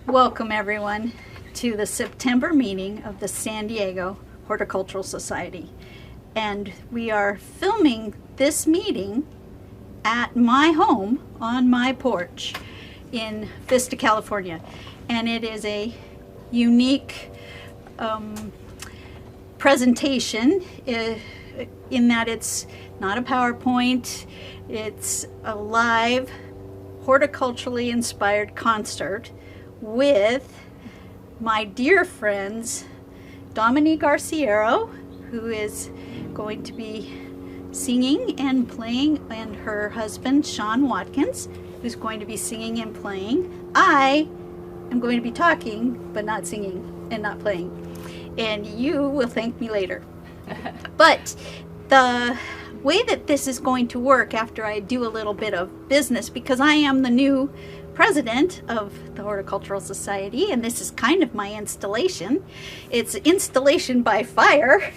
Welcome everyone to the September meeting of the San Diego Horticultural Society. And we are filming this meeting at my home on my porch in Vista, California. And it is a unique presentation in that it's not a PowerPoint, it's a live horticulturally inspired concert with my dear friends Dominique Arciero, who is going to be singing and playing, and her husband Sean Watkins, who's going to be singing and playing. I am going to be talking but not singing and not playing, and you will thank me later. But the way that this is going to work, after I do a little bit of business, because I am the new president of the Horticultural Society, and this is kind of my installation. It's installation by fire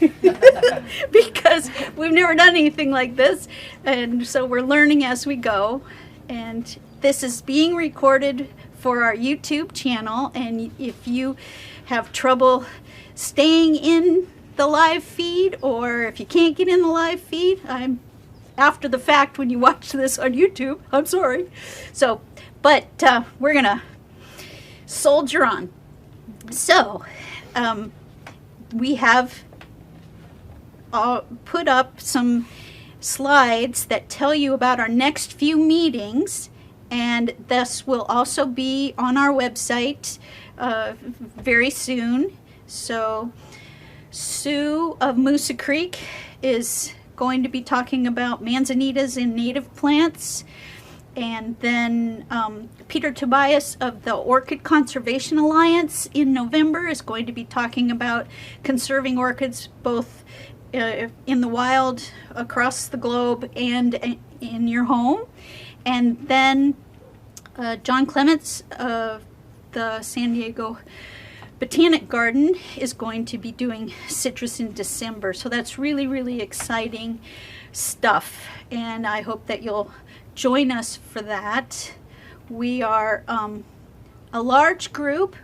because we've never done anything like this, and so we're learning as we go. And this is being recorded for our YouTube channel, and if you have trouble staying in the live feed, or if you can't get in the live feed, I'm after the fact when you watch this on YouTube, I'm sorry. So but we're gonna soldier on. So we have put up some slides that tell you about our next few meetings, and this will also be on our website very soon. So Sue of Moosa Creek is going to be talking about manzanitas in native plants. And then Peter Tobias of the Orchid Conservation Alliance in November is going to be talking about conserving orchids both in the wild across the globe and in your home. And then John Clements of the San Diego Botanic Garden is going to be doing citrus in December. So that's really, really exciting stuff, and I hope that you'll join us for that. We are a large group,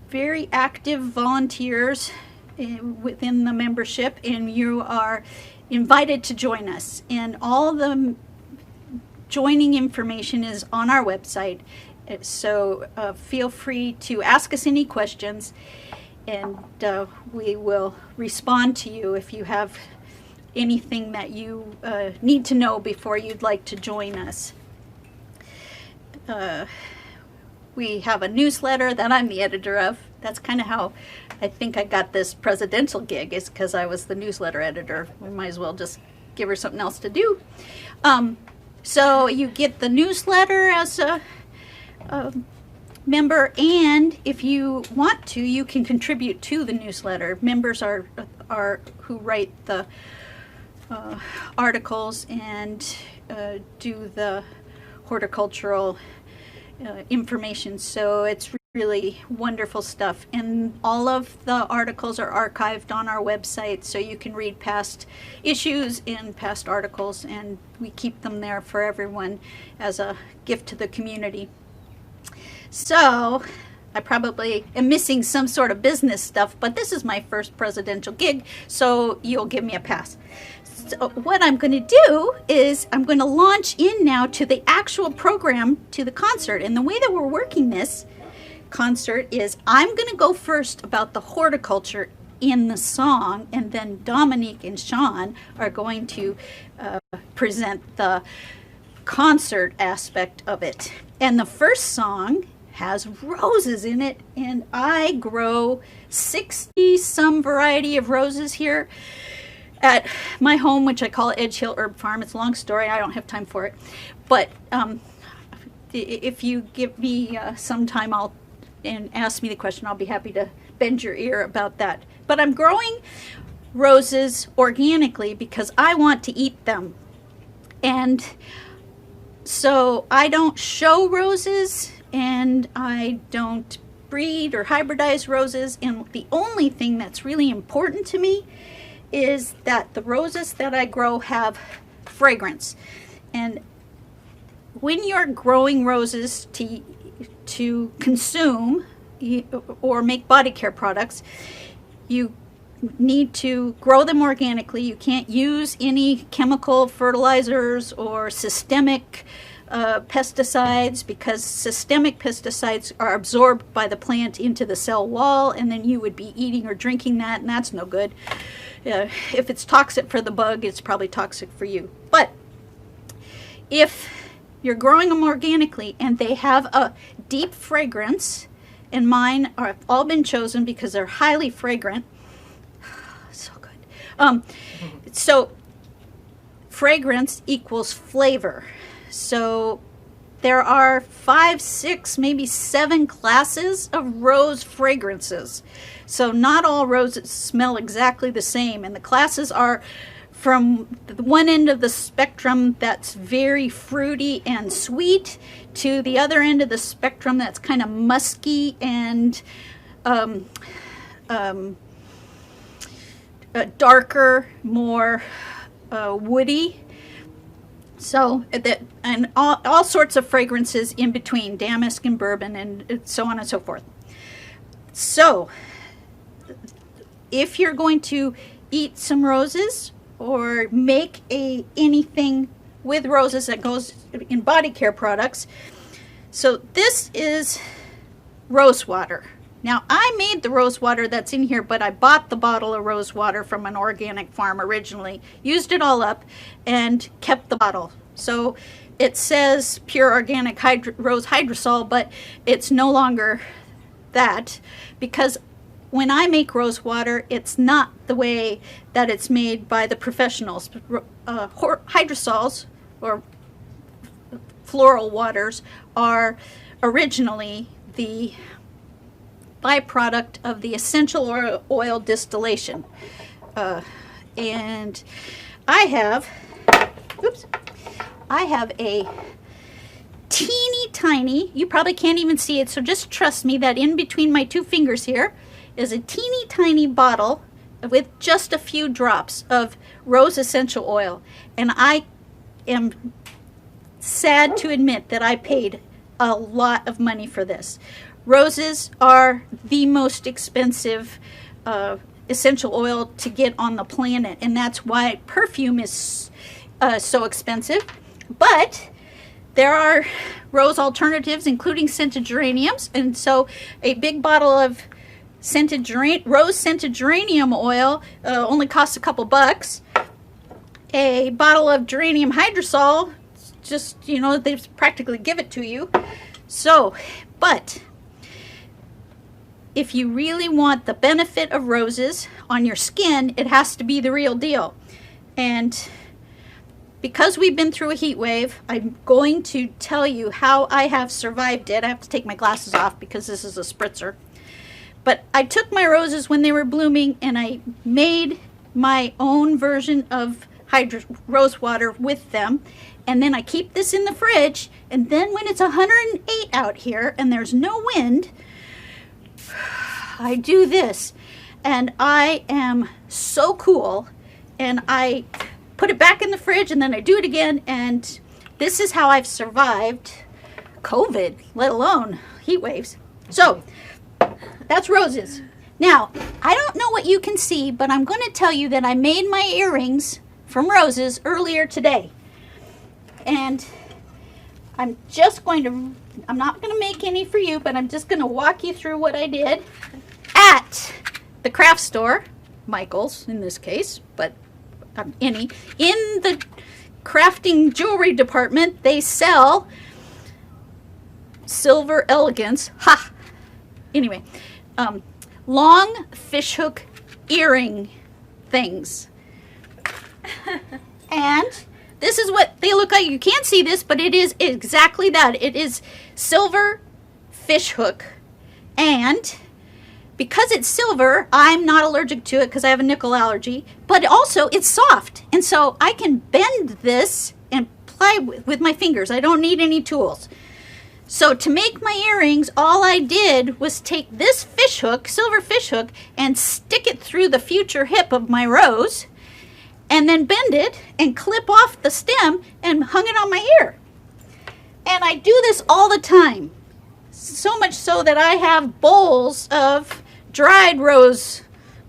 very active volunteers within the membership, and you are invited to join us. And all the joining information is on our website, so feel free to ask us any questions, and we will respond to you if you have anything that you need to know before you'd like to join us. We have a newsletter that I'm the editor of. That's kind of how I think I got this presidential gig, is because I was the newsletter editor. We might as well just give her something else to do. So you get the newsletter as a member, and if you want to, you can contribute to the newsletter. Members are who write the articles and do the horticultural information, so it's really wonderful stuff. And all of the articles are archived on our website, so you can read past issues and past articles, and we keep them there for everyone as a gift to the community. So I probably am missing some sort of business stuff, but this is my first presidential gig, so you'll give me a pass. So what I'm going to do is I'm going to launch in now to the actual program, to the concert. And the way that we're working this concert is I'm going to go first about the horticulture in the song, and then Dominique and Sean are going to present the concert aspect of it. And the first song has roses in it, and I grow 60 some variety of roses here at my home, which I call Edgehill Herb Farm. It's a long story, I don't have time for it, but if you give me some time and ask me the question, I'll be happy to bend your ear about that. But I'm growing roses organically because I want to eat them, and so I don't show roses, and I don't breed or hybridize roses. And the only thing that's really important to me is that the roses that I grow have fragrance. And when you're growing roses to to consume or make body care products, you need to grow them organically. You can't use any chemical fertilizers or systemic pesticides, because systemic pesticides are absorbed by the plant into the cell wall, and then you would be eating or drinking that, and that's no good. If it's toxic for the bug, it's probably toxic for you. But if you're growing them organically and they have a deep fragrance, and mine have all been chosen because they're highly fragrant. So good. So fragrance equals flavor. So there are 5, 6, maybe 7 classes of rose fragrances. So not all roses smell exactly the same, and the classes are from the one end of the spectrum that's very fruity and sweet to the other end of the spectrum that's kind of musky and darker, more woody. So that, and all sorts of fragrances in between, damask and bourbon and so on and so forth. So if you're going to eat some roses or make anything with roses that goes in body care products, so this is rose water. Now, I made the rose water that's in here, but I bought the bottle of rose water from an organic farm originally, used it all up, and kept the bottle. So it says pure organic rose hydrosol, but it's no longer that, because when I make rose water, it's not the way that it's made by the professionals. Hydrosols, or floral waters, are originally the byproduct of the essential oil distillation. And I have a teeny tiny, you probably can't even see it, so just trust me that in between my 2 fingers here is a teeny tiny bottle with just a few drops of rose essential oil. And I am sad to admit that I paid a lot of money for this. Roses are the most expensive essential oil to get on the planet, and that's why perfume is so expensive. But there are rose alternatives, including scented geraniums, and so a big bottle of rose scented geranium oil only costs a couple bucks. A bottle of geranium hydrosol, just, you know, they practically give it to you. So, but if you really want the benefit of roses on your skin, it has to be the real deal. And because we've been through a heat wave, I'm going to tell you how I have survived it. I have to take my glasses off because this is a spritzer. But I took my roses when they were blooming and I made my own version of rose water with them. And then I keep this in the fridge. And then when it's 108 out here and there's no wind, I do this. And I am so cool. And I put it back in the fridge and then I do it again. And this is how I've survived COVID, let alone heat waves. So that's roses. Now, I don't know what you can see, but I'm going to tell you that I made my earrings from roses earlier today. And I'm not going to make any for you, but I'm just going to walk you through what I did at the craft store, Michael's in this case, but in the crafting jewelry department, they sell silver elegance. Ha! Anyway, long fishhook earring things. And this is what they look like. You can't see this, but it is exactly that. It is silver fishhook. And because it's silver, I'm not allergic to it because I have a nickel allergy. But also, it's soft. And so I can bend this and ply with my fingers. I don't need any tools. So to make my earrings, all I did was take this fishhook, silver fishhook, and stick it through the future hip of my rose, and then bend it and clip off the stem and hung it on my ear. And I do this all the time. So much so that I have bowls of dried rose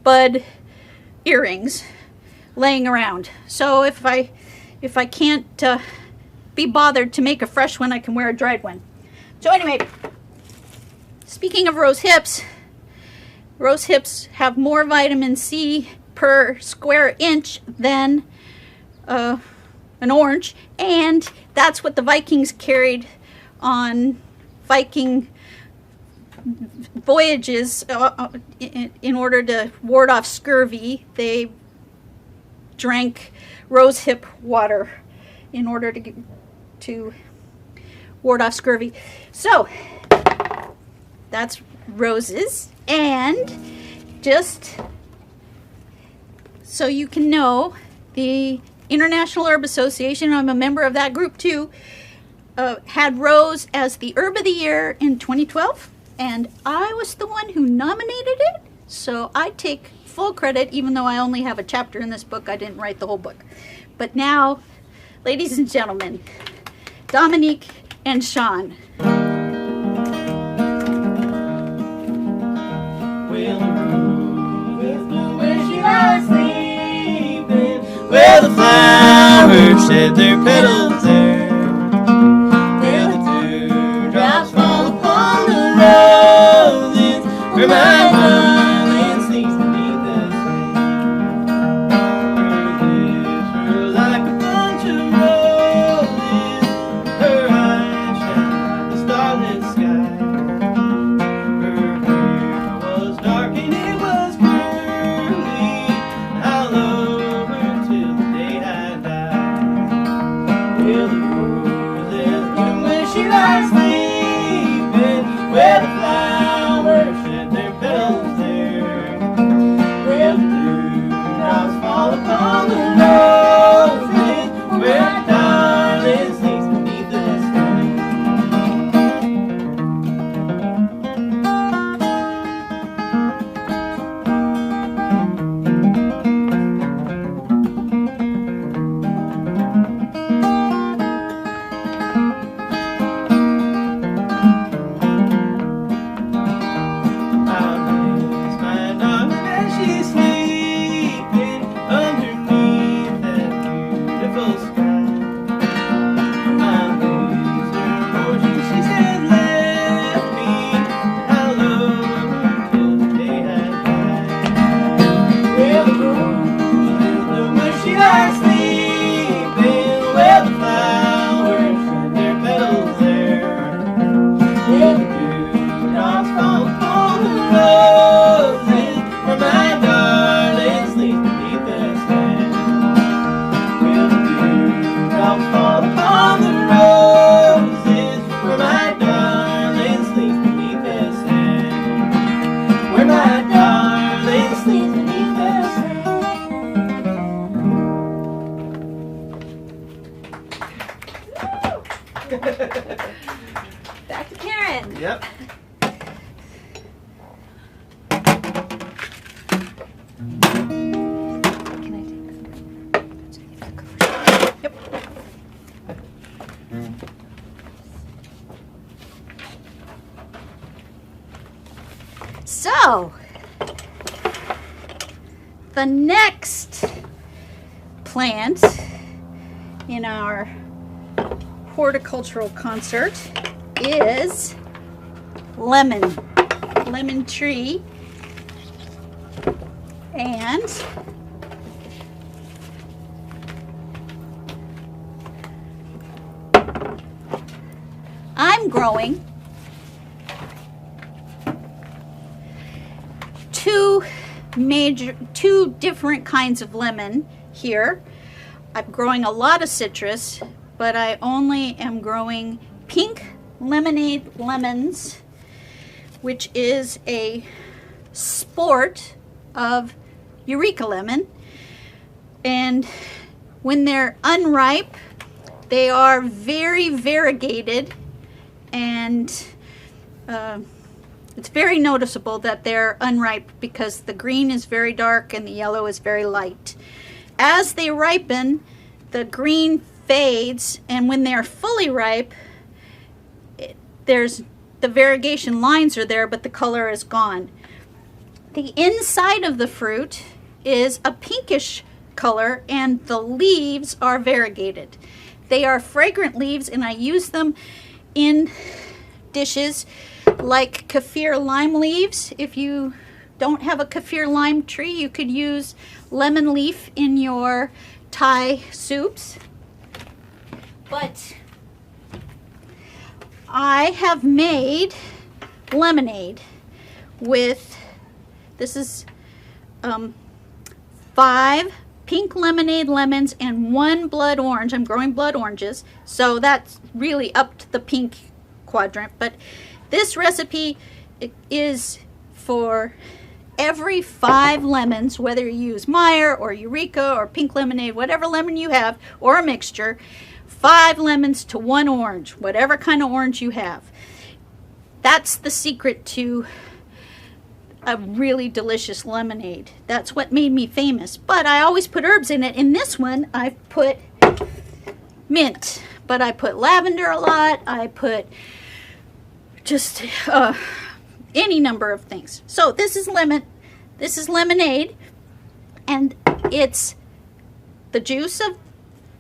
bud earrings laying around. So if I can't be bothered to make a fresh one, I can wear a dried one. So anyway, speaking of rose hips have more vitamin C per square inch than an orange, and that's what the Vikings carried on Viking voyages in order to ward off scurvy. They drank rosehip water in order to ward off scurvy. So that's roses. And just so you can know, the International Herb Association, I'm a member of that group too, had rose as the herb of the year in 2012, and I was the one who nominated it, so I take full credit, even though I only have a chapter in this book. I didn't write the whole book. But now, ladies and gentlemen, Dominique and Sean. Where the flowers shed their petals there, where the dewdrops fall upon the roses, where my darling sleeps beneath the shade. Her lips were like a bunch of roses, her eyes shine like the starlit sky. Her hair was dark and it was curly, I loved her till the day I died. Where the roses bloom when she lies sleeping, where the flowers shed their petals there, where the dewdrops fall upon the roses, where my darling sleeps beneath the sky. I'll miss my darling as she's sleeping underneath that beautiful sky. I'll miss her more than she said left me. I'll love her till the day I die. Where the roses bloom when she lies sleeping, where the flowers shed their petals there, where the dewdrops fall upon the roses, where my darling sleeps beneath the sand. Where the dewdrops fall upon the roses, where my darling sleeps beneath the sand. Where my darling sleeps beneath the sand. Back to Karen. Yep. Can I take Yep. So, the next plant in our horticultural concert is lemon tree. And I'm growing two different kinds of lemon here. I'm growing a lot of citrus, but I only am growing pink lemonade lemons, which is a sport of Eureka lemon. And when they're unripe, they are very variegated, and it's very noticeable that they're unripe because the green is very dark and the yellow is very light. As they ripen, the green fades, and when they're fully ripe, there's the variegation lines are there, but the color is gone. The inside of the fruit is a pinkish color, and the leaves are variegated. They are fragrant leaves, and I use them in dishes like kaffir lime leaves. If you don't have a kaffir lime tree, you could use lemon leaf in your Thai soups. But I have made lemonade with, this is 5 pink lemonade lemons and 1 blood orange. I'm growing blood oranges, so that's really up to the pink quadrant. But this recipe is for every 5 lemons, whether you use Meyer or Eureka or pink lemonade, whatever lemon you have, or a mixture, 5 lemons to 1 orange, whatever kind of orange you have. That's the secret to a really delicious lemonade. That's what made me famous. But I always put herbs in it. In this one, I've put mint, but I put lavender a lot. I put just any number of things. So this is lemonade, and it's the juice of,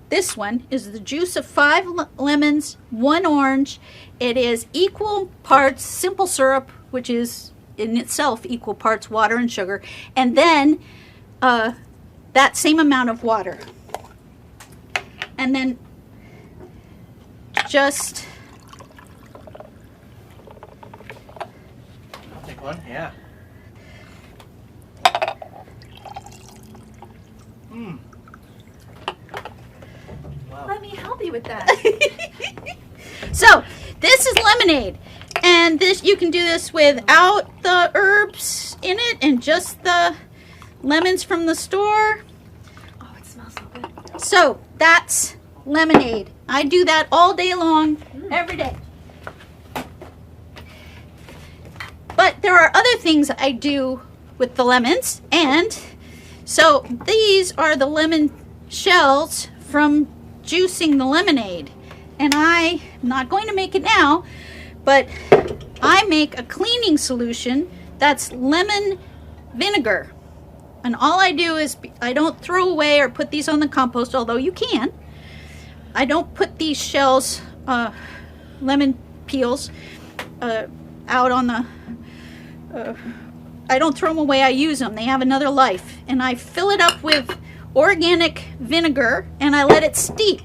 this one is the juice of 5 lemons, 1 orange. It is equal parts simple syrup, which is in itself equal parts water and sugar, and then that same amount of water. And then just, I'll take one, yeah. Mmm. Wow. Let me help you with that. so this is lemonade, and this, you can do this without the herbs in it and just the lemons from the store. Oh, it smells so good. So that's lemonade. I do that all day long, every day. But there are other things I do with the lemons, and so these are the lemon shells from juicing the lemonade. And I'm not going to make it now, but I make a cleaning solution that's lemon vinegar. And all I do is, I don't throw away or put these on the compost, although you can. I don't put these shells, lemon peels, out on the, I don't throw them away, I use them. They have another life. And I fill it up with organic vinegar and I let it steep.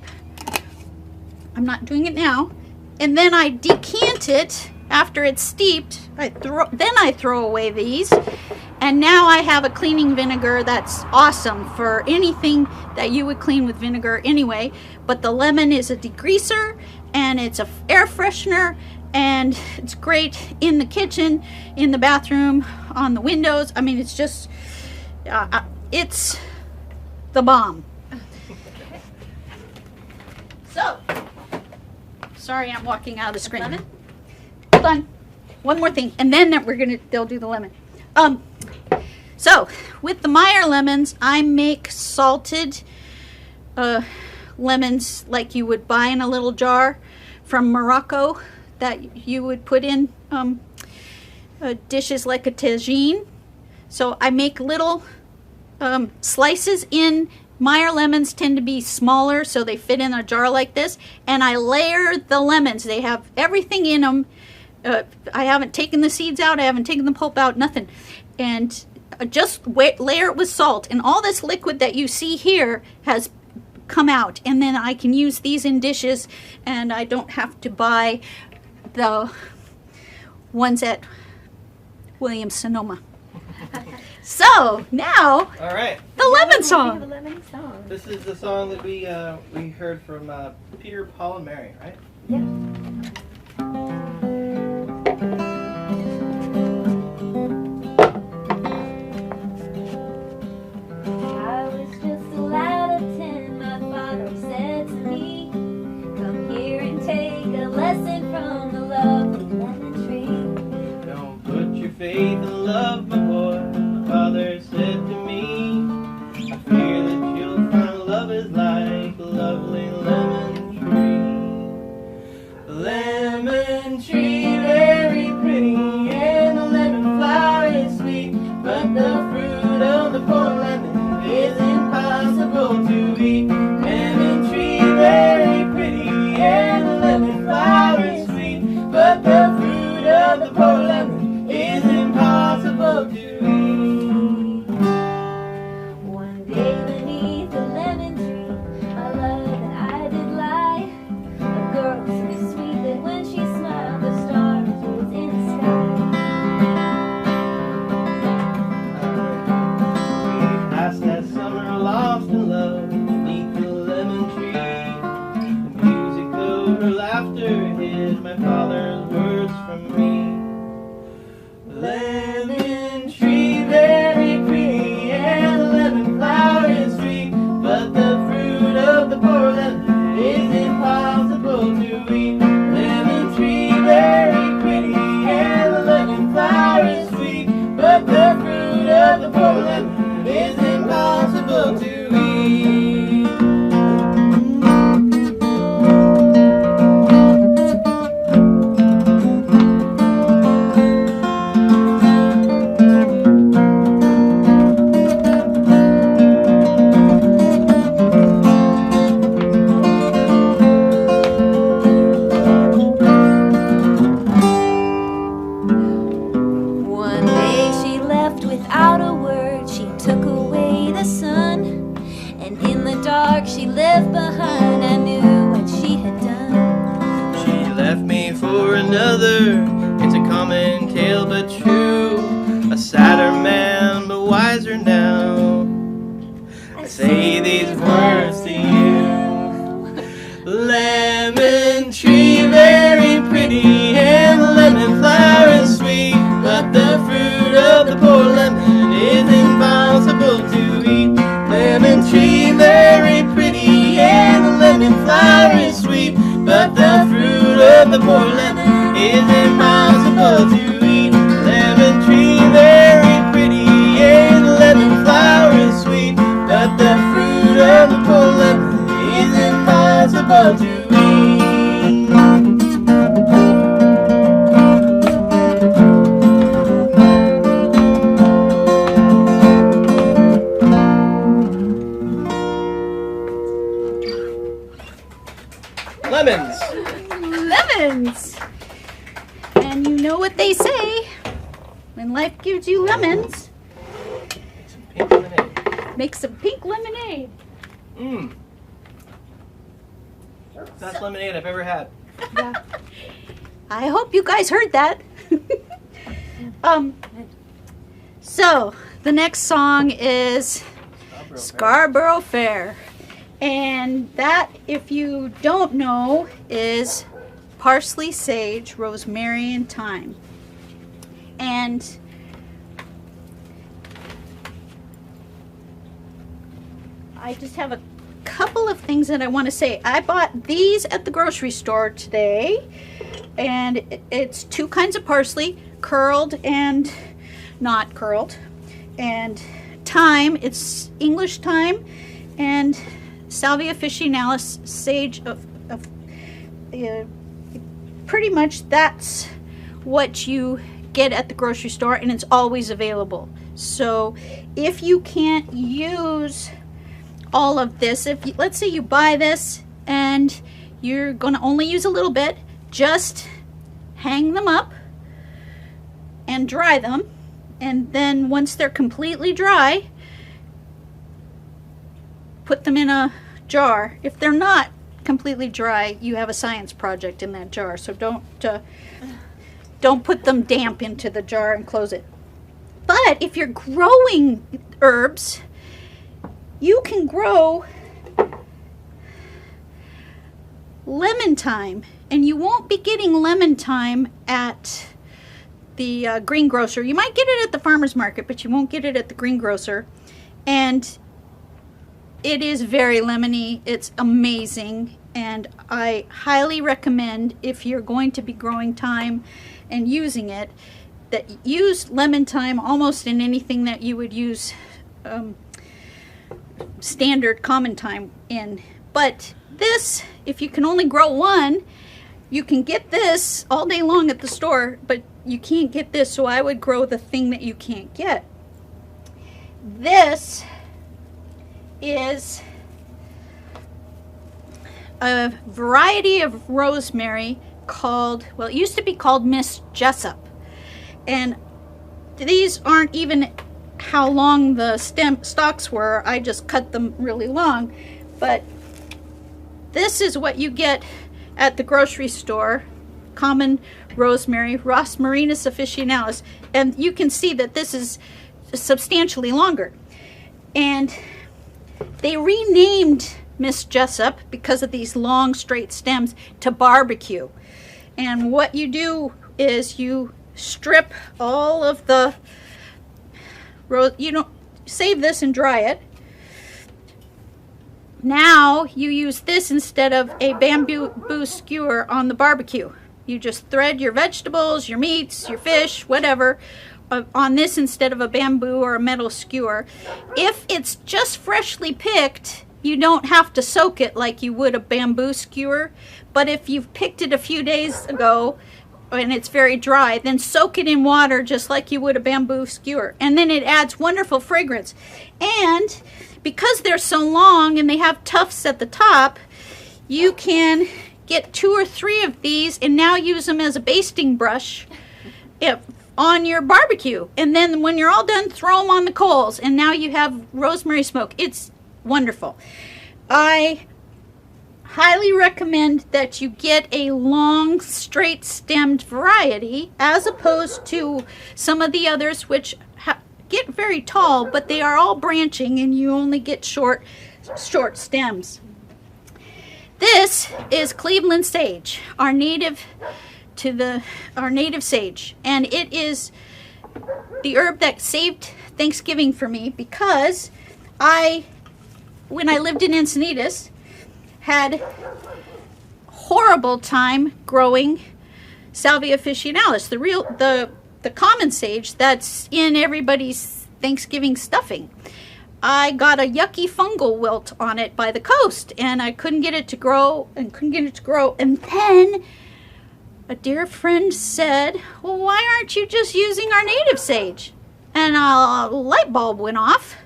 I'm not doing it now. And then I decant it after it's steeped. Then I throw away these. And now I have a cleaning vinegar that's awesome for anything that you would clean with vinegar anyway. But the lemon is a degreaser, and it's an air freshener, and it's great in the kitchen, in the bathroom, on the windows. I mean, it's just, it's the bomb. So, sorry I'm walking out of the screen. Lemon? Hold on. One more thing, and then they'll do the lemon. So with the Meyer lemons, I make salted lemons like you would buy in a little jar from Morocco that you would put in dishes like a tagine. So I make little slices in. Meyer lemons tend to be smaller, so they fit in a jar like this, and I layer the lemons. They have everything in them. I haven't taken the seeds out, I haven't taken the pulp out, nothing. And just layer it with salt, and all this liquid that you see here has come out, and then I can use these in dishes, and I don't have to buy the ones at Williams Sonoma. So now, All right. the lemon We have a song. lemon song. This is the song that we heard from Peter, Paul, and Mary, right? Yeah. I was just a lad of 10. My father said to me, "Come here and take a lesson from the lovely lemon tree." Don't put your faith in love, my boy. My father said to me, I fear that you'll find love is like a lovely lemon tree. A lemon tree very left behind, I knew what she had done. She left me for another. It's a common tale but true. A sadder man but wiser now. I say these words to you. Lemon tree very pretty and the lemon flower is sweet, but the fruit of the poor lemon is impossible to eat. Lemon tree very pretty and the lemon flower is sweet, but the fruit of the poor lemon is impossible to eat. Lemon tree very pretty and the lemon flower is sweet, but the fruit of the poor lemon is impossible to eat. Lemons. Lemons! And you know what they say. When life gives you lemons, Some pink lemonade. make some pink lemonade. Mmm. Best lemonade I've ever had. I hope you guys heard that. So the next song is Scarborough Fair. And that, if you don't know, is parsley, sage, rosemary, and thyme. And I just have a couple of things that I want to say. I bought these at the grocery store today, and it's two kinds of parsley, curled and not curled, and thyme. It's English thyme and Salvia officinalis sage of pretty much that's what you get at the grocery store, and it's always available. So if you can't use all of this, if you, let's say you buy this and you're going to only use a little bit, just hang them up and dry them, and then once they're completely dry, put them in a jar. If they're not completely dry, you have a science project in that jar, so don't put them damp into the jar and close it. But if you're growing herbs, you can grow lemon thyme, and you won't be getting lemon thyme at the greengrocer. You might get it at the farmer's market, but you won't get it at the greengrocer. And it is very lemony. It's amazing, and I highly recommend, if you're going to be growing thyme and using it, that use lemon thyme almost in anything that you would use standard common thyme in. But this, if you can only grow one, you can get this all day long at the store, but you can't get this, so I would grow the thing that you can't get. This is a variety of rosemary called, well, it used to be called Miss Jessup, and these aren't even how long the stalks were. I just cut them really long, but this is what you get at the grocery store. Common rosemary, Rosmarinus officinalis, and you can see that this is substantially longer. And they renamed Miss Jessup because of these long straight stems to barbecue. And what you do is you strip all of the save this and dry it. Now you use this instead of a bamboo skewer on the barbecue. You just thread your vegetables, your meats, your fish, whatever, on this instead of a bamboo or a metal skewer. If it's just freshly picked, you don't have to soak it like you would a bamboo skewer. But if you've picked it a few days ago and it's very dry, then soak it in water just like you would a bamboo skewer. And then it adds wonderful fragrance. And because they're so long and they have tufts at the top, you can get 2 or 3 of these and now use them as a basting brush on your barbecue. And then when you're all done, throw them on the coals, and now you have rosemary smoke. It's wonderful. I highly recommend that you get a long, straight stemmed variety as opposed to some of the others which get very tall, but they are all branching and you only get short stems. This is Cleveland sage, our native sage, and it is the herb that saved Thanksgiving for me because when I lived in Encinitas, had horrible time growing Salvia officinalis, the common sage that's in everybody's Thanksgiving stuffing. I got a yucky fungal wilt on it by the coast, and I couldn't get it to grow, and then a dear friend said, well, why aren't you just using our native sage? And a light bulb went off,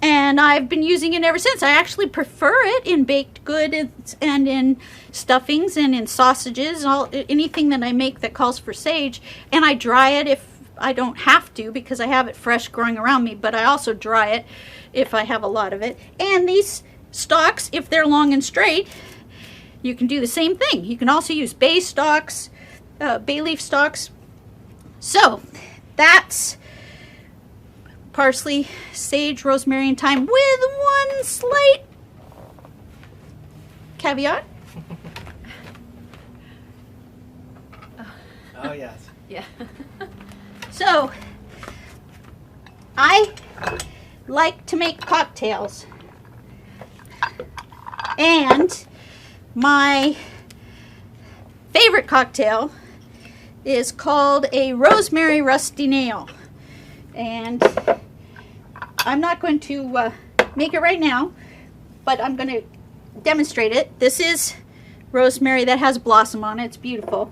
and I've been using it ever since. I actually prefer it in baked goods and in stuffings and in sausages, anything that I make that calls for sage. And I dry it if I don't have to because I have it fresh growing around me, but I also dry it if I have a lot of it. And these stalks, if they're long and straight, you can do the same thing. You can also use bay stalks, bay leaf stalks. So that's parsley, sage, rosemary, and thyme with one slight caveat. Oh, yes. Yeah. So, I like to make cocktails. And my favorite cocktail is called a rosemary rusty nail. And I'm not going to make it right now, but I'm going to demonstrate it. This is rosemary that has blossom on it. It's beautiful.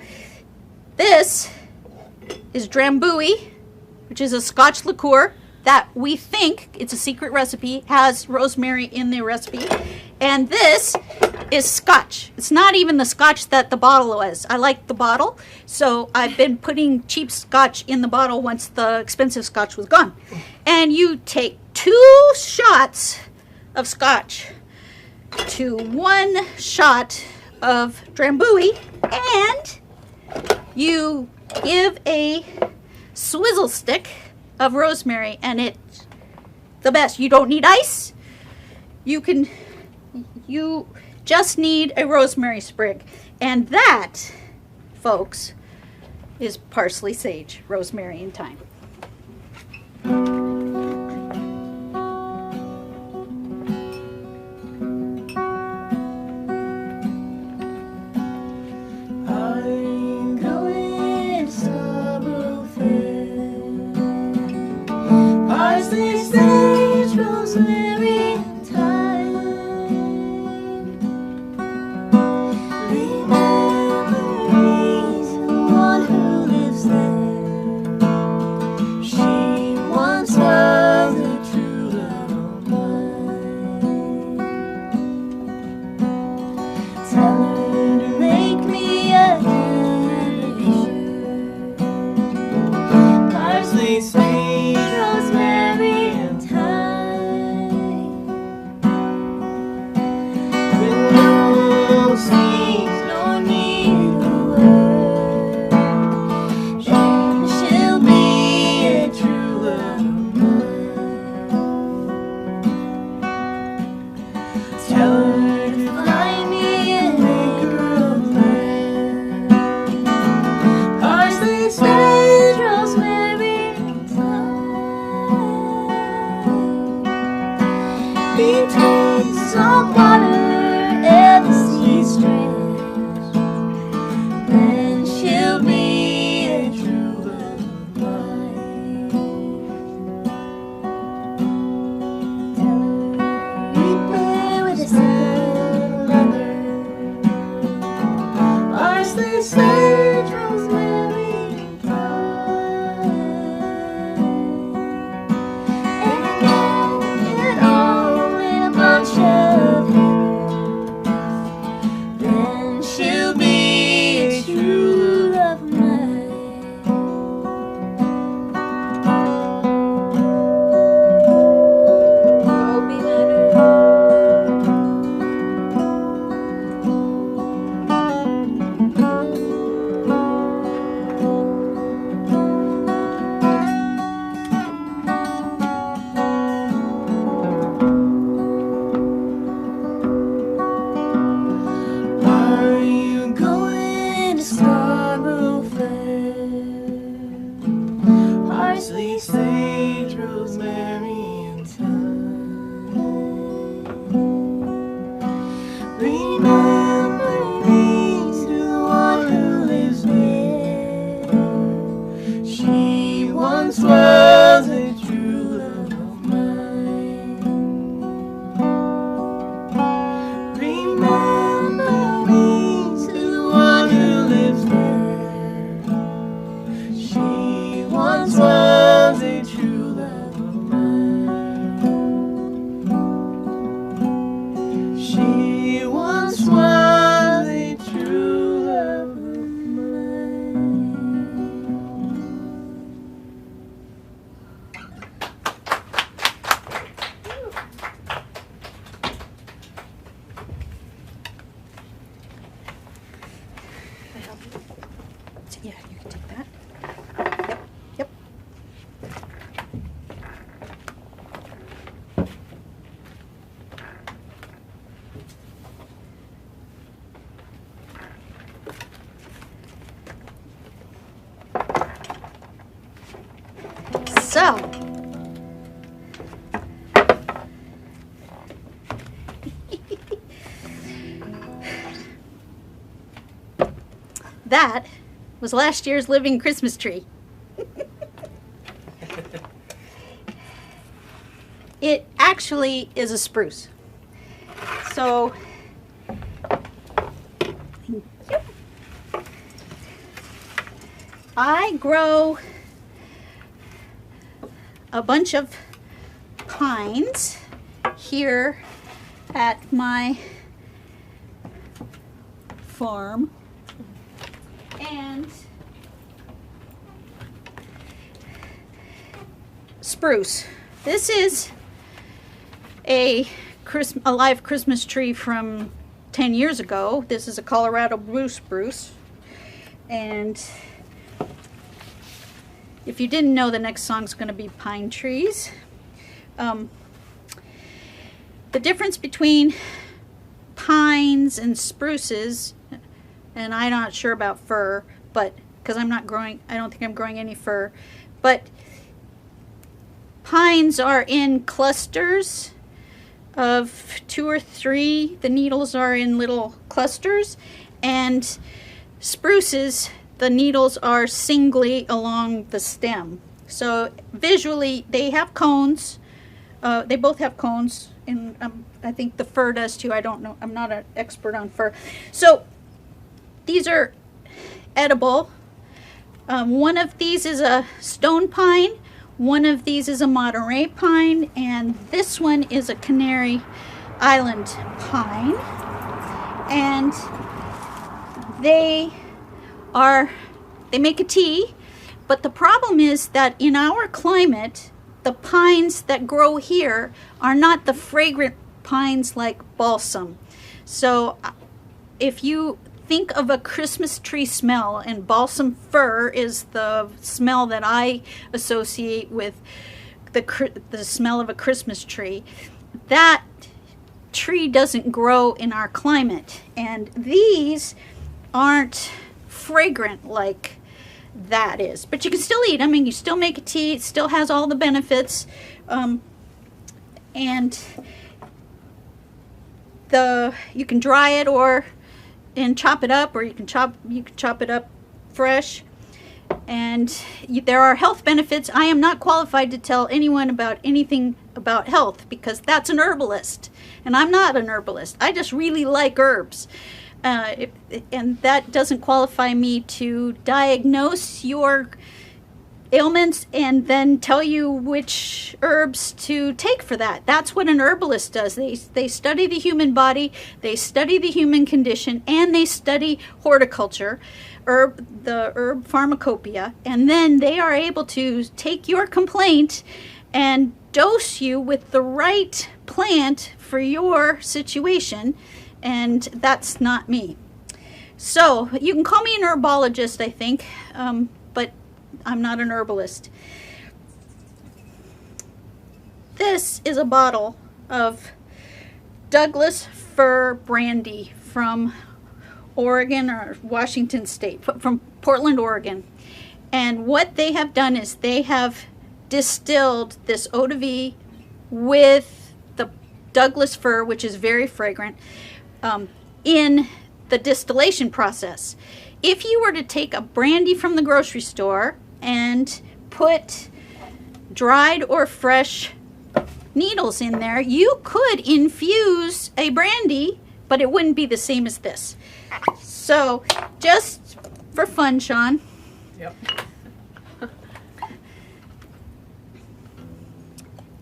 This is Drambuie, which is a Scotch liqueur that we think, it's a secret recipe, has rosemary in the recipe. And this is Scotch. It's not even the Scotch that the bottle was. I like the bottle, so I've been putting cheap Scotch in the bottle once the expensive Scotch was gone. And you take 2 shots of Scotch to 1 shot of Drambuie, and you give a swizzle stick of rosemary, and it's the best. You don't need ice. You just need a rosemary sprig. And that, folks, is parsley, sage, rosemary, and thyme. I'm going to Scarborough Fair. Parsley, sage, rosemary, and thyme. Remember me, someone who lives there. She once was a true love of mine. Tell her to make me a picture. Parsley, sage, rosemary, and thyme. With no seeds, no need a word. She'll be a true love of mine. Tell her to find me an acre of land. Parsley, sage, rosemary, and thyme. Parsley, sage, rosemary, and thyme. Remember me to the one who lives near. She once was a true love of mine. Remember me to the one who lives near. She once was a true love of mine. She once was a true love of mine. Yeah, you can take that. Yep, yep. So, that was last year's living Christmas tree. It actually is a spruce. So, I grow a bunch of pines here at my farm. And spruce. This is a live Christmas tree from 10 years ago. This is a Colorado blue spruce. And if you didn't know, the next song's going to be pine trees. The difference between pines and spruces, and I'm not sure about fir, but because I don't think I'm growing any fir, but pines are in clusters of 2 or 3. The needles are in little clusters, and spruces, the needles are singly along the stem. So visually, they have cones. They both have cones, and I think the fir does too. I don't know. I'm not an expert on fir. So these are edible. One of these is a stone pine. One of these is a Monterey pine, and this one is a Canary Island pine. And they make a tea, but the problem is that in our climate, the pines that grow here are not the fragrant pines like balsam. So if you think of a Christmas tree smell, and balsam fir is the smell that I associate with the smell of a Christmas tree, that tree doesn't grow in our climate. And these aren't fragrant like that is, but you can still eat them, and you still make a tea. It still has all the benefits, and you can dry it and chop it up, or you can chop it up fresh. And there are health benefits. I am not qualified to tell anyone about anything about health, because that's an herbalist, and I'm not an herbalist. I just really like herbs. And that doesn't qualify me to diagnose your ailments and then tell you which herbs to take for that. That's what an herbalist does. They study the human body, they study the human condition, and they study horticulture, the herb pharmacopoeia, and then they are able to take your complaint and dose you with the right plant for your situation. And that's not me. So you can call me an herbologist, I think, but I'm not an herbalist. This is a bottle of Douglas fir brandy from Oregon or Washington State, from Portland, Oregon. And what they have done is they have distilled this eau de vie with the Douglas fir, which is very fragrant, in the distillation process. If you were to take a brandy from the grocery store and put dried or fresh needles in there, you could infuse a brandy, but it wouldn't be the same as this. So just for fun, Sean. Yep.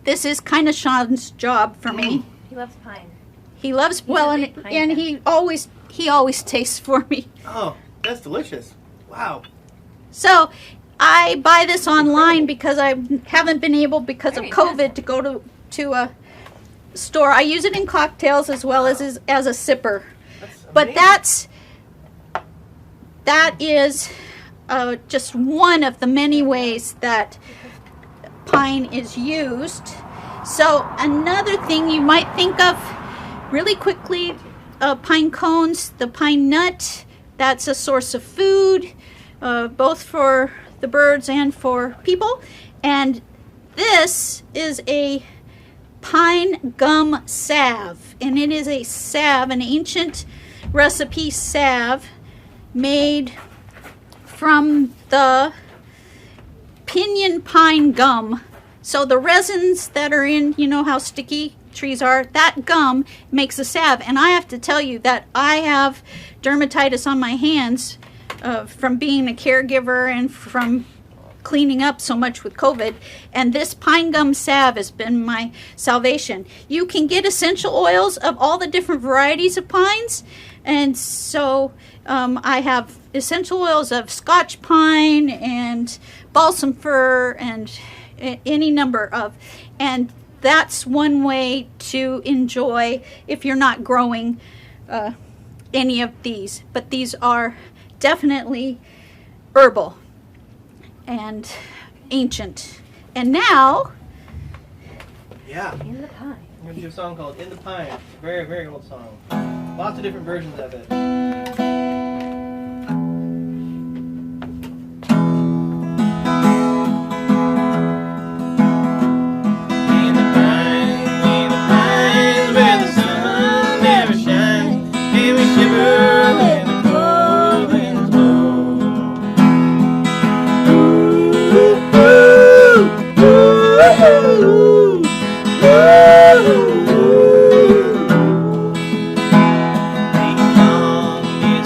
This is kind of Sean's job for me. He loves pine. He loves, well, a and, big pine and fan. he always tastes for me. Oh, that's delicious. Wow. So I buy this online because I haven't been able, because of Very COVID, to go to a store. I use it in cocktails as well as a sipper. That's But amazing. that is just one of the many ways that pine is used. So another thing you might think of really quickly, pine cones, the pine nut, that's a source of food, both for the birds and for people. And this is a pine gum salve, and it is a salve, an ancient recipe salve made from the pinyon pine gum. So the resins that are in, you know how sticky trees are, that gum makes a salve. And I have to tell you that I have dermatitis on my hands from being a caregiver and from cleaning up so much with COVID, and this pine gum salve has been my salvation. You can get essential oils of all the different varieties of pines, and so I have essential oils of Scotch pine and balsam fir and any number of, and that's one way to enjoy if you're not growing any of these. But these are definitely herbal and ancient. And now, Yeah. In the pine. I'm going to do a song called In the Pine. It's a very, very old song. Lots of different versions of it. In the pines where the sun never shines, and we shiver when the cold winds blow. Long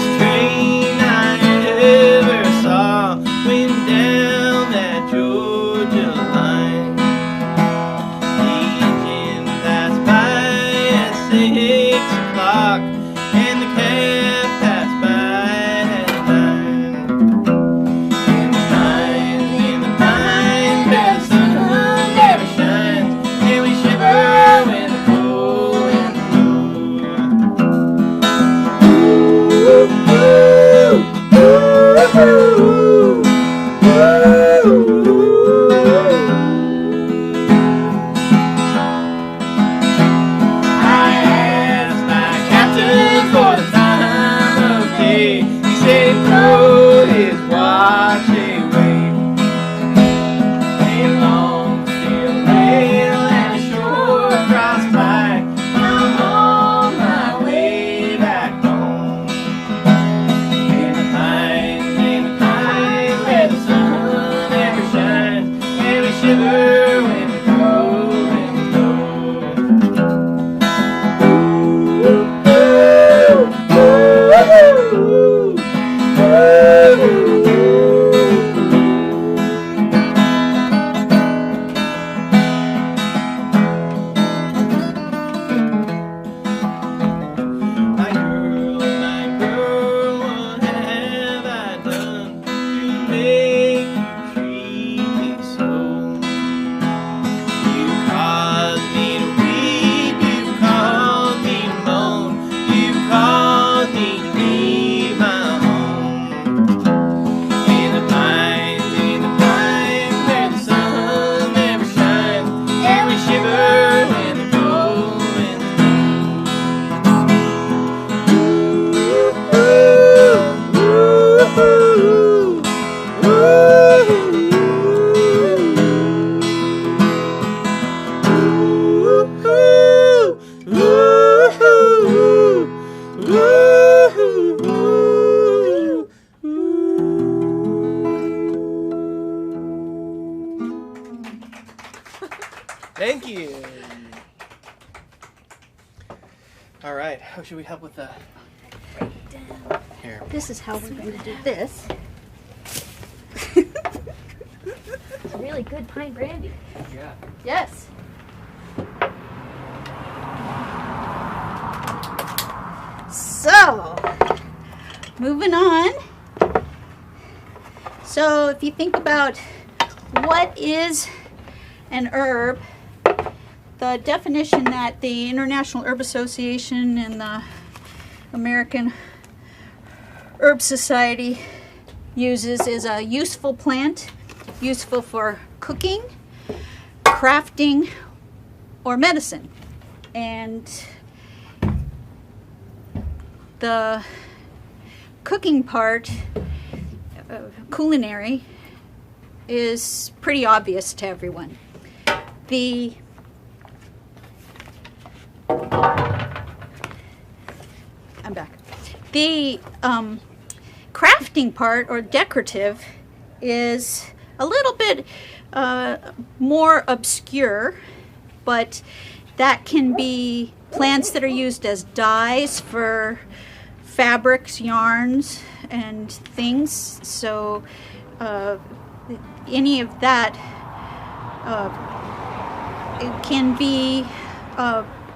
Thank you. All right. How should we help with the? Here. This is how we're going to do this. It's really good pine brandy. Yeah. Yes. So, moving on. So, if you think about what is an herb, the definition that the International Herb Association and the American Herb Society uses is a useful plant, useful for cooking, crafting, or medicine. And the cooking part, culinary, is pretty obvious to everyone. I'm back. The crafting part, or decorative, is a little bit more obscure, but that can be plants that are used as dyes for fabrics, yarns, and things. So any of that, it can be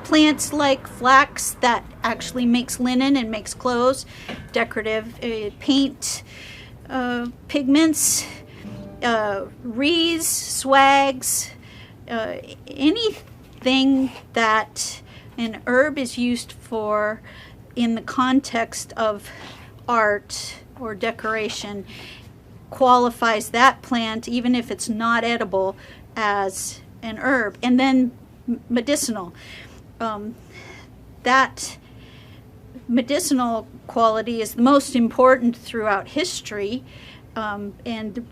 plants like flax that actually makes linen and makes clothes, decorative paint, pigments, wreaths, swags, anything that an herb is used for in the context of art or decoration qualifies that plant, even if it's not edible, as an herb. And then medicinal. That medicinal quality is the most important throughout history, and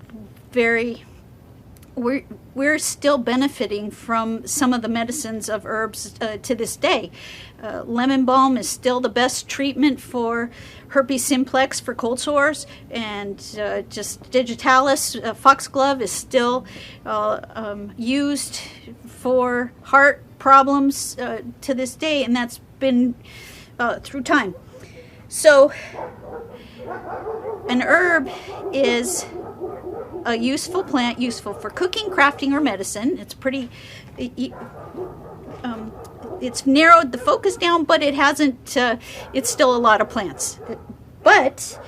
we're still benefiting from some of the medicines of herbs to this day. Lemon balm is still the best treatment for herpes simplex for cold sores, and just digitalis, foxglove, is still used for heart problems to this day, and that's been through time. So an herb is a useful plant, useful for cooking, crafting, or medicine. It's pretty, it's narrowed the focus down, but it hasn't, it's still a lot of plants. But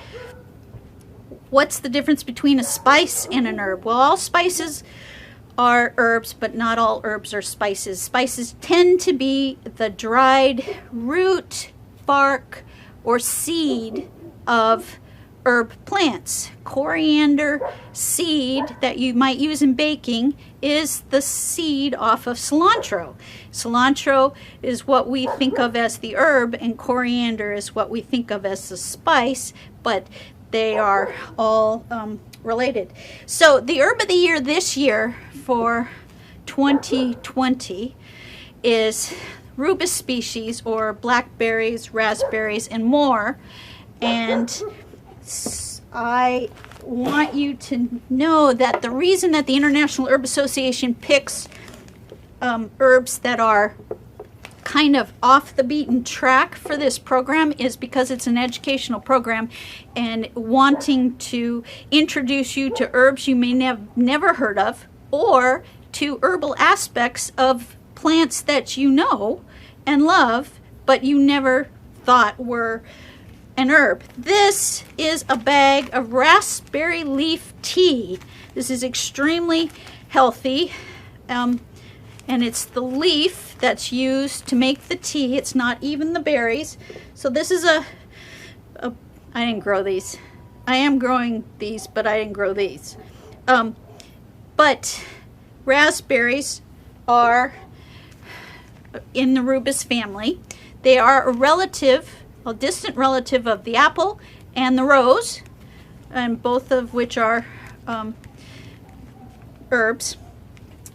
what's the difference between a spice and an herb? Well, all spices are herbs, but not all herbs are spices. Spices tend to be the dried root, bark, or seed of herb plants. Coriander seed that you might use in baking is the seed off of cilantro. Cilantro is what we think of as the herb, and coriander is what we think of as the spice, but they are all related. So the herb of the year this year for 2020 is rubus species, or blackberries, raspberries, and more. And I want you to know that the reason that the International Herb Association picks herbs that are kind of off the beaten track for this program is because it's an educational program, and wanting to introduce you to herbs you may never heard of, or to herbal aspects of plants that you know and love but you never thought were an herb. This is a bag of raspberry leaf tea. This is extremely healthy, and it's the leaf that's used to make the tea. It's not even the berries. So this is I didn't grow these. I am growing these, but I didn't grow these. But raspberries are in the rubus family. They are a distant relative of the apple and the rose, and both of which are herbs.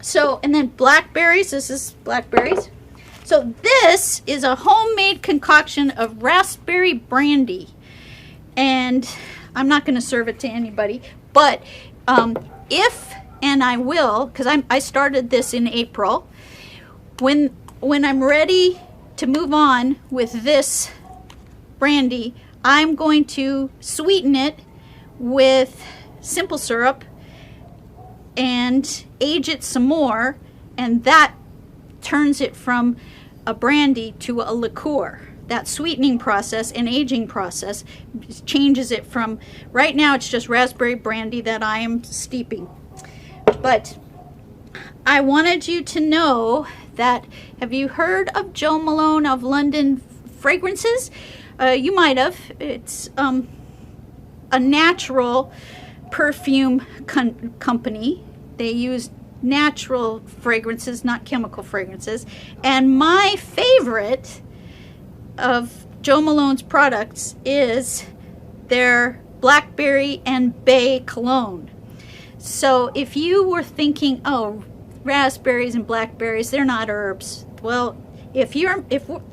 So, and then blackberries, this is blackberries. So this is a homemade concoction of raspberry brandy, and I'm not going to serve it to anybody, but if, and I will, because I started this in April, when I'm ready to move on with this brandy, I'm going to sweeten it with simple syrup and age it some more, and that turns it from a brandy to a liqueur. That sweetening process and aging process changes it from, right now it's just raspberry brandy that I am steeping. But I wanted you to know that, have you heard of Joe Malone of London Fragrances? You might have. It's a natural perfume company. They use natural fragrances, not chemical fragrances. And my favorite of Joe Malone's products is their Blackberry and Bay cologne. So if you were thinking, oh, raspberries and blackberries, they're not herbs. Well, if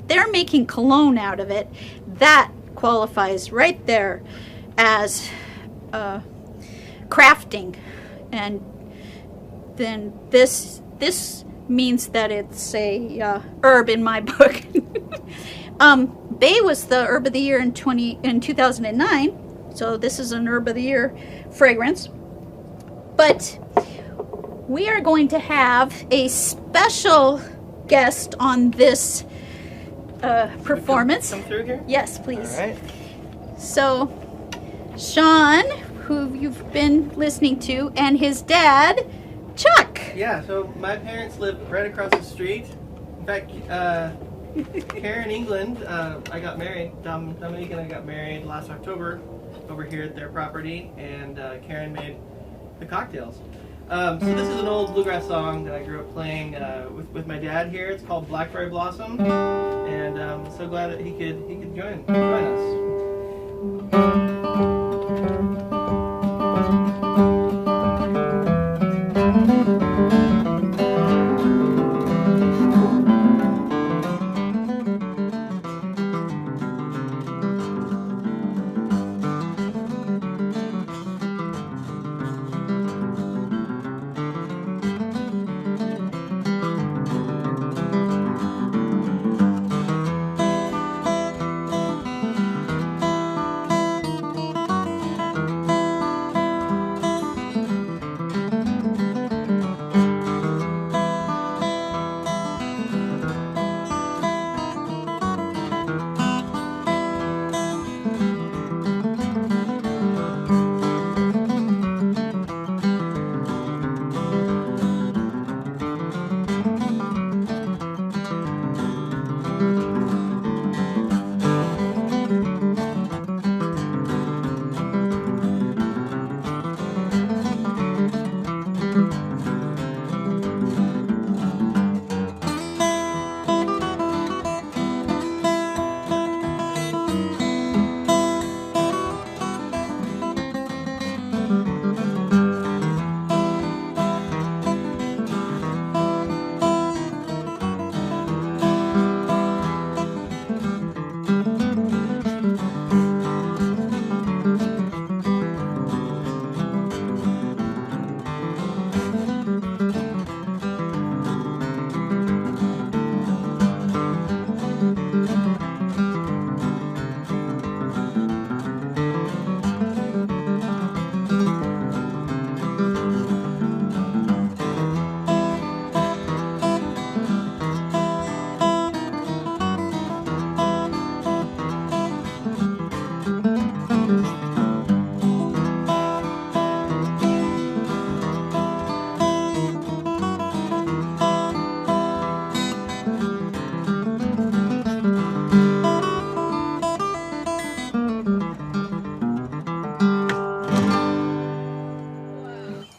they're making cologne out of it, that qualifies right there as crafting. And then this means that it's a herb in my book. Bay was the herb of the year in 2009, so this is an herb of the year fragrance. But we are going to have a special guest on this performance. Come through here? Yes, please. All right. So, Sean, who you've been listening to, and his dad, Chuck. Yeah, so my parents live right across the street. In fact, Karen, England, I got married. Dominique and I got married last October over here at their property, and Karen made the cocktails. So this is an old bluegrass song that I grew up playing with my dad here. It's called Blackberry Blossom, and I'm so glad that he could join us.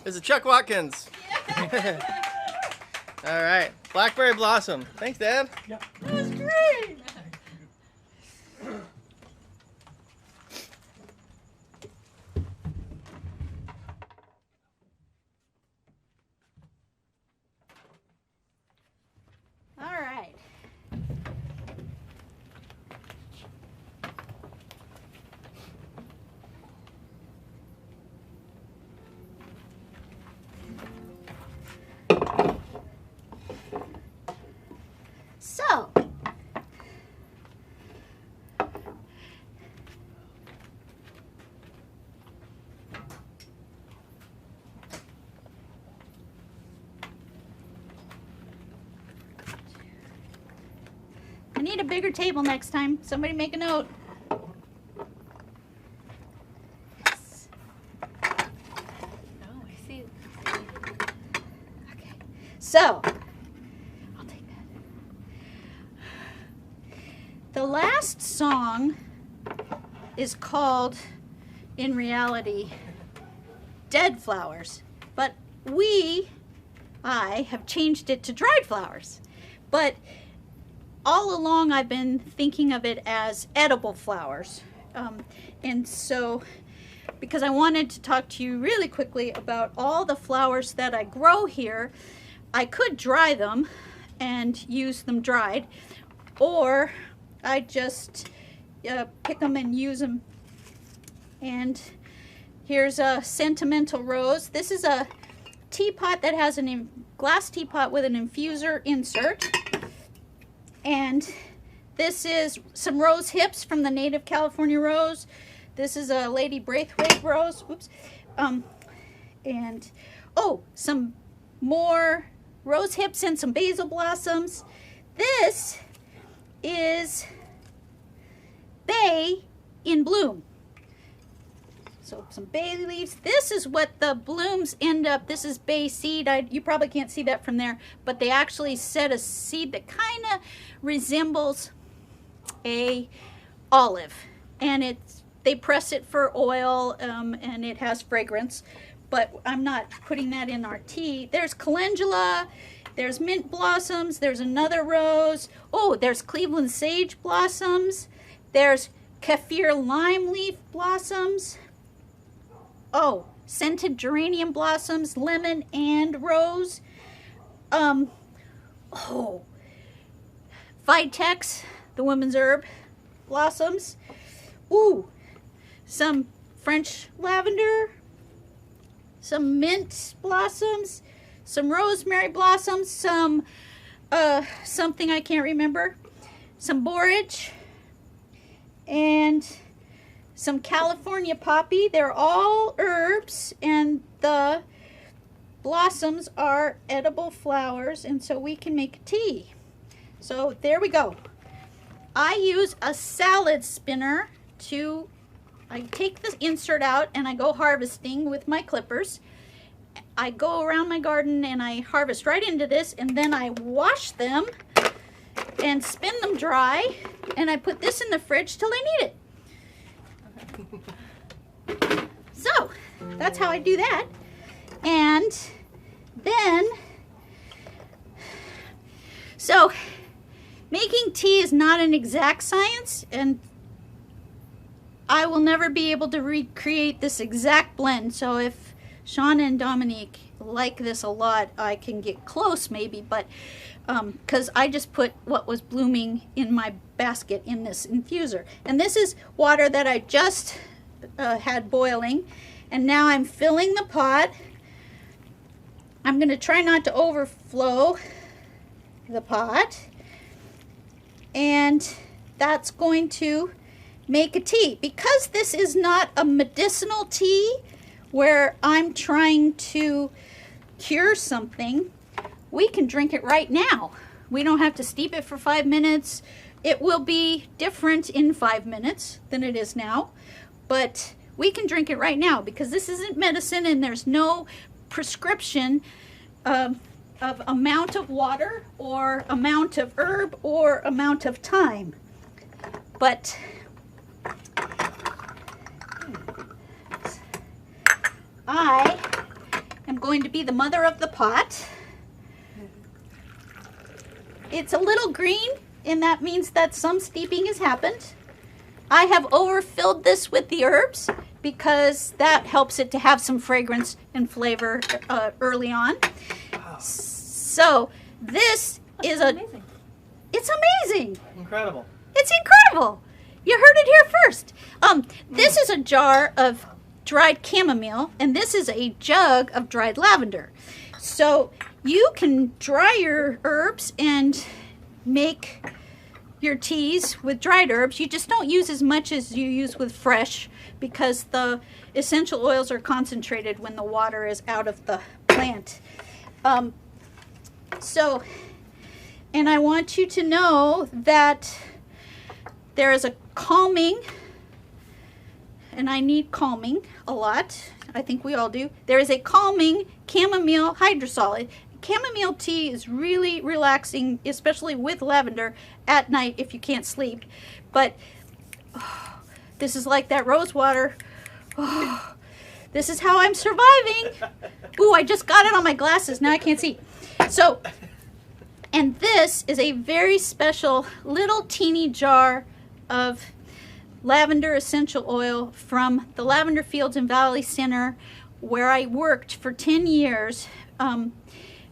This is Chuck Watkins. Yeah. All right, Blackberry Blossom. Thanks, Dad. That was great. All right. need a bigger table next time. Somebody make a note. Yes. Oh, I see. Okay. So, I'll take that. The last song is called, in reality, Dead Flowers. But I have changed it to dried flowers. But all along I've been thinking of it as edible flowers. And so, because I wanted to talk to you really quickly about all the flowers that I grow here, I could dry them and use them dried, or I just pick them and use them. And here's a sentimental rose. This is a teapot that has a glass teapot with an infuser insert. And this is some rose hips from the native California rose. This is a Lady Braithwaite rose. Oops. And, oh, some more rose hips and some basil blossoms. This is bay in bloom. So some bay leaves. This is what the blooms end up. This is bay seed. You probably can't see that from there, but they actually set a seed that kind of resembles a olive, and they press it for oil, and it has fragrance. But I'm not putting that in our tea. There's calendula. There's mint blossoms. There's another rose. Oh, there's Cleveland sage blossoms. There's kaffir lime leaf blossoms. Oh, scented geranium blossoms, lemon and rose. Oh, Vitex, the woman's herb blossoms. Ooh, some French lavender, some mint blossoms, some rosemary blossoms, some something I can't remember, some borage, and some California poppy. They're all herbs, and the blossoms are edible flowers, and so we can make tea. So there we go. I use a salad spinner I take the insert out and I go harvesting with my clippers. I go around my garden and I harvest right into this, and then I wash them and spin them dry, and I put this in the fridge till I need it. So that's how I do that. And then, so making tea is not an exact science, and I will never be able to recreate this exact blend. So if Shauna and Dominique like this a lot, I can get close maybe, but because I just put what was blooming in my basket in this infuser. And this is water that I just had boiling, and now I'm filling the pot. I'm going to try not to overflow the pot, and that's going to make a tea. Because this is not a medicinal tea where I'm trying to cure something, we can drink it right now. We don't have to steep it for 5 minutes. It will be different in 5 minutes than it is now, but we can drink it right now because this isn't medicine, and there's no prescription of amount of water or amount of herb or amount of thyme. But I am going to be the mother of the pot. It's a little green, and that means that some steeping has happened. I have overfilled this with the herbs because that helps it to have some fragrance and flavor early on. Wow. So this is amazing. It's amazing. Incredible. It's incredible. You heard it here first. This is a jar of dried chamomile, and this is a jug of dried lavender. So you can dry your herbs and make your teas with dried herbs. You just don't use as much as you use with fresh because the essential oils are concentrated when the water is out of the plant. So And I want you to know that there is a calming, and I need calming a lot. I think we all do. There is a calming chamomile hydrosol. Chamomile tea is really relaxing, especially with lavender at night if you can't sleep. But this is like that rose water. Oh, this is how I'm surviving. Ooh, I just got it on my glasses. Now I can't see. So, and this is a very special little teeny jar of lavender essential oil from the lavender fields in Valley Center, where I worked for 10 years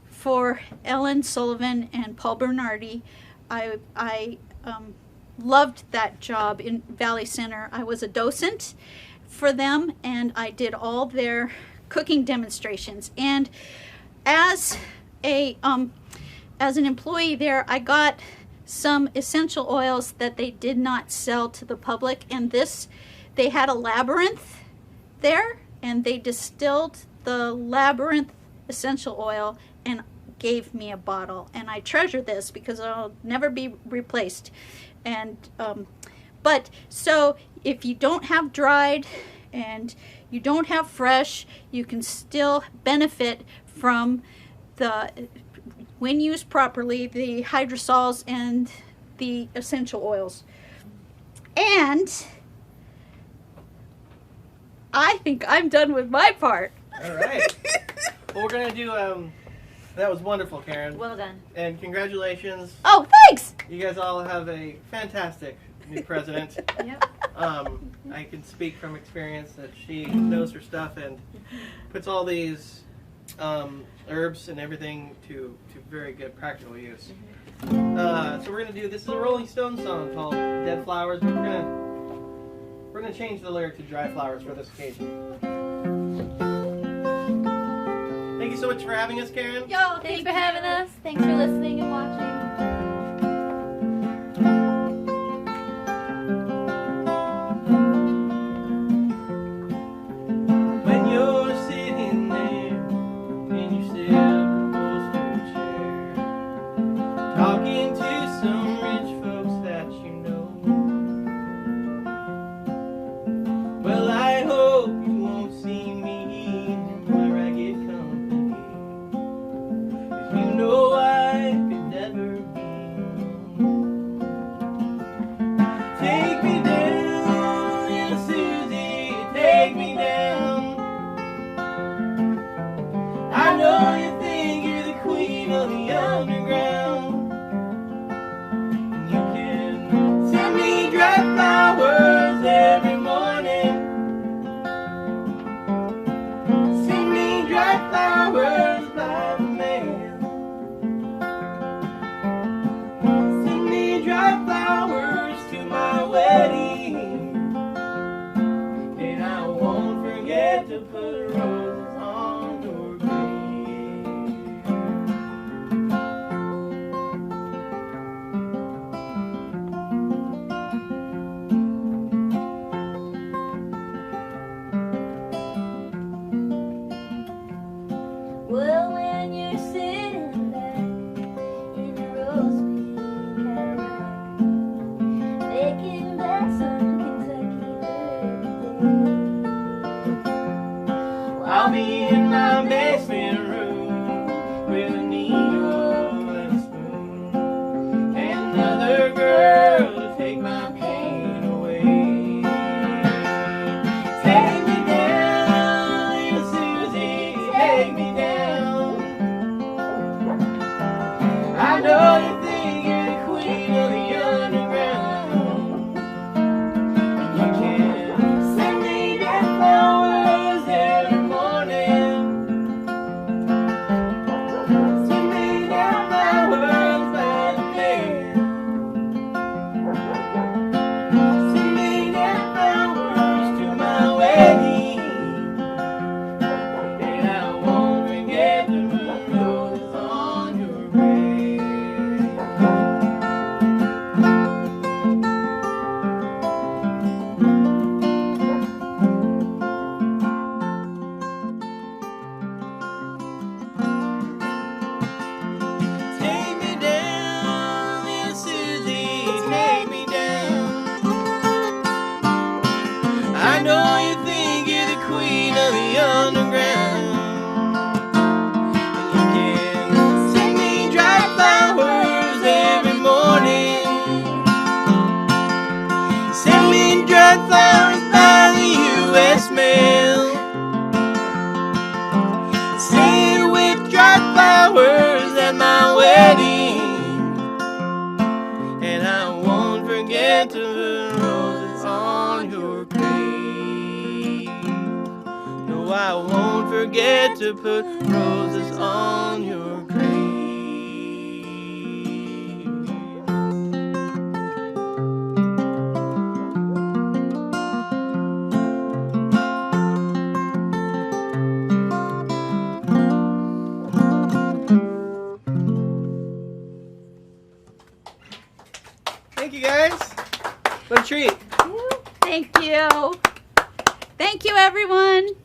for Ellen Sullivan and Paul Bernardi. I loved that job in Valley Center. I was a docent for them, and I did all their cooking demonstrations. And as an employee there, I got some essential oils that they did not sell to the public, and they had a labyrinth there, and they distilled the labyrinth essential oil and gave me a bottle, and I treasure this because it'll never be replaced. And but so if you don't have dried and you don't have fresh, you can still benefit from when used properly, the hydrosols and the essential oils. And I think I'm done with my part. All right. Well, we're going to do, that was wonderful, Karen. Well done. And congratulations. Oh, thanks! You guys all have a fantastic new president. Yep. I can speak from experience that she knows her stuff and puts all these herbs and everything to very good practical use. So we're gonna do this is a Rolling Stones song called "Dead Flowers," but we're gonna change the lyric to "Dry Flowers" for this occasion. Thank you so much for having us, Karen. Yo, thanks for having us. Thanks for listening and watching. When you're sitting there and you sit close to a chair, talking to some rich folks that you know, well, I hope you won't see me in my ragged company, 'cause you know I could never be alone. Take me down, little Susie, take me down. I know you think you're the queen of the underground, and you can send me dry flowers every morning. Send me dry flowers by the mail. Send me dry flowers to my wedding, and I won't forget to put roses on your grave. Well, when you're sitting back in a rose pink Cadillac, making back some Kentucky Derby, I'll be in my basement room with a needle and a spoon, and another girl to take my pain away. Take me down, little Susie, take me down. I know you think you're the queen of the underground, and you can send me dead flowers every morning. Send me dead flowers by the mail. Send me dead flowers to my wedding, and I won't forget to put roses on your grave. So I won't forget to put roses on your grave. Thank you guys. What a treat. Thank you. Thank you, everyone.